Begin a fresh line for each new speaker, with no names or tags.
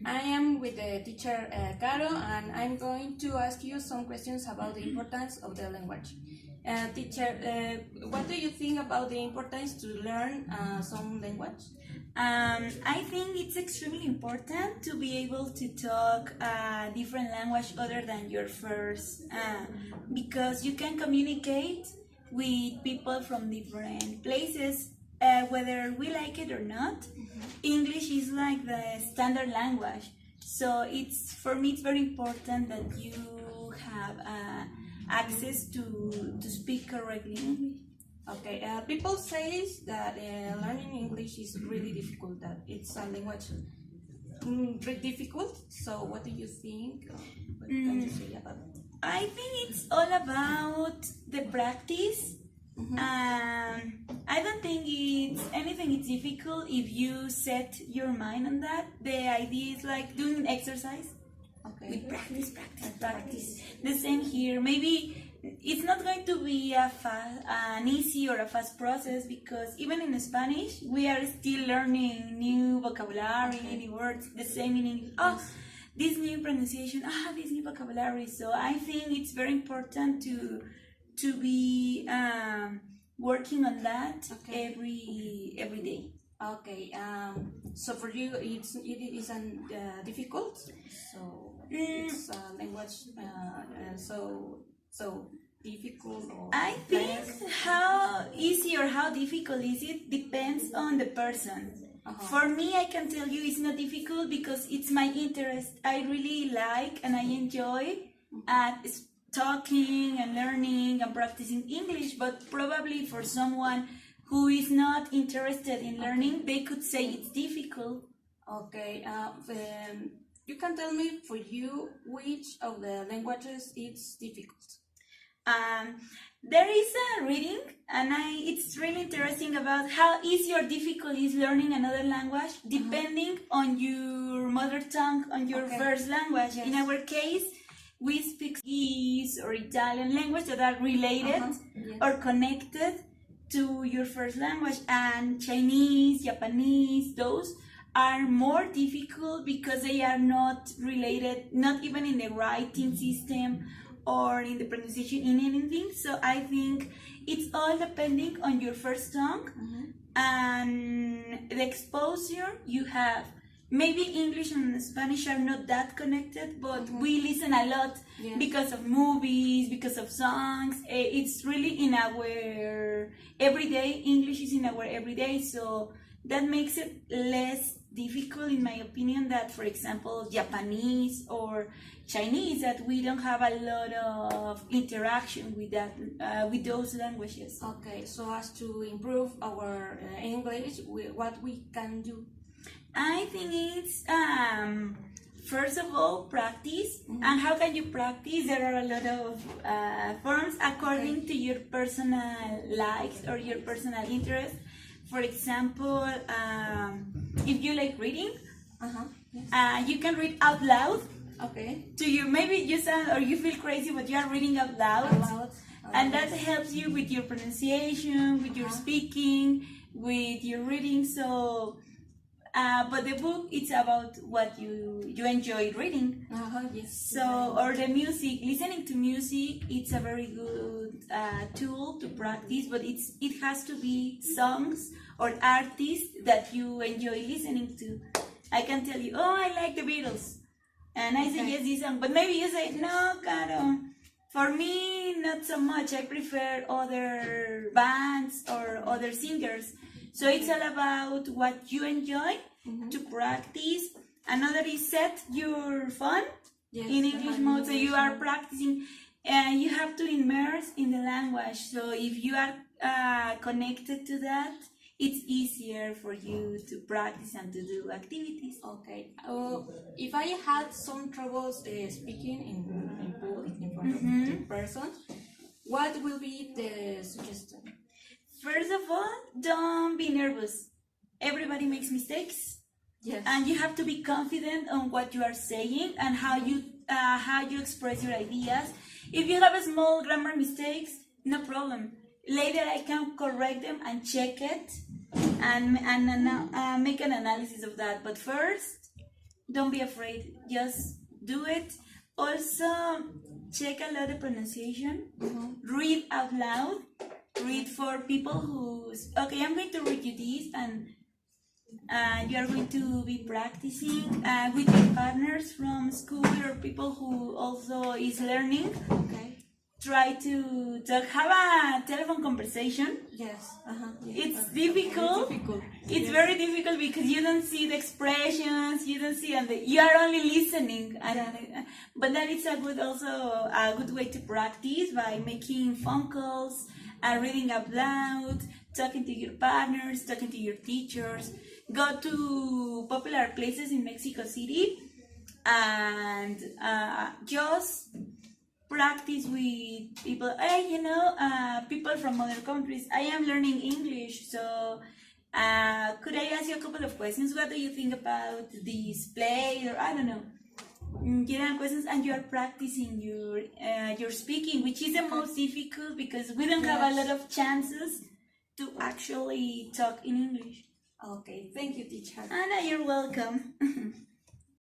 I am with the teacher Caro, and I'm going to ask you some questions about the importance of the language. Teacher, what do you think about the importance to learn some language?
I think it's extremely important to be able to talk a different language other than your first, because you can communicate with people from different places, whether we like it or not. English is like the standard language, so it's for me it's very important that you have access to speak correctly English.
Okay, people say that learning English is really difficult, that it's a language very difficult. So what do you think? What can you say about it?
I think it's all about the practice. I don't think it's difficult if you set your mind on that. The idea is like doing exercise.
Okay.
With practice. The same here. Maybe it's not going to be an easy or a fast process, because even in Spanish we are still learning new vocabulary, new words. The same in English.
Yes.
This new pronunciation. This new vocabulary. So I think it's very important to be working on that every day.
Okay. So for you, it isn't difficult. So it's a language so difficult. Or
I think how easy or how difficult is it depends on the person. For me, I can tell you it's not difficult because it's my interest. I really like and I enjoy talking and learning and practicing English, but probably for someone who is not interested in learning, they could say it's difficult.
Okay, you can tell me for you which of the languages it's difficult.
There is a reading, and it's really interesting about how easy or difficult is learning another language depending on your mother tongue, on your first language.
Yes.
In our case, we speak Portuguese or Italian language that are related or connected to your first language, and Chinese, Japanese, those are more difficult because they are not related, not even in the writing system or in the pronunciation in anything. So I think it's all depending on your first tongue and the exposure you have. Maybe English and Spanish are not that connected, but we listen a lot because of movies, because of songs. It's really in our everyday. English is in our everyday, so that makes it less difficult, in my opinion, that, for example, Japanese or Chinese, that we don't have a lot of interaction with that, with those languages.
Okay, so as to improve our English, what we can do?
I think it's first of all practice. And how can you practice? There are a lot of forms according to your personal likes or your personal interest. For example, if you like reading, you can read out loud.
Okay.
To you, maybe you sound or you feel crazy, but you are reading out loud. And that helps you with your pronunciation, with your speaking, with your reading. So, but the book, it's about what you enjoy reading.
Yes.
So, or the music, listening to music, it's a very good tool to practice, but it has to be songs or artists that you enjoy listening to. I can tell you, I like the Beatles, and I suggest this song, but maybe you say, no, Caro, for me, not so much. I prefer other bands or other singers. So it's all about what you enjoy to practice. Another is set your phone in English mode, so you are practicing, and you have to immerse in the language. So if you are connected to that, it's easier for you to practice and to do activities.
Okay. If I had some troubles speaking in public in front of person, what will be the suggestion?
First of all, don't be nervous. Everybody makes mistakes.
Yes.
And you have to be confident on what you are saying and how you express your ideas. If you have a small grammar mistakes, no problem. Later I can correct them and check it and make an analysis of that. But first, Don't be afraid. Just do it. Also, check a lot the pronunciation. Read out loud. Read for people who, okay, I'm going to read you this, and you are going to be practicing with your partners from school or people who also is learning.
Okay.
Try to have a telephone conversation.
Yes.
It's difficult. It's
Yes.
very difficult because you don't see the expressions, you don't see, and you are only listening. But that is also a good way to practice by making phone calls, reading out loud, talking to your partners, talking to your teachers. Go to popular places in Mexico City and just practice with people. Hey, people from other countries. I am learning English, so could I ask you a couple of questions? What do you think about this play? Or I don't know. Questions, and you are practicing your speaking, which is the most difficult because we don't have a lot of chances to actually talk in English.
Okay, thank you, teacher.
Anna, you're welcome.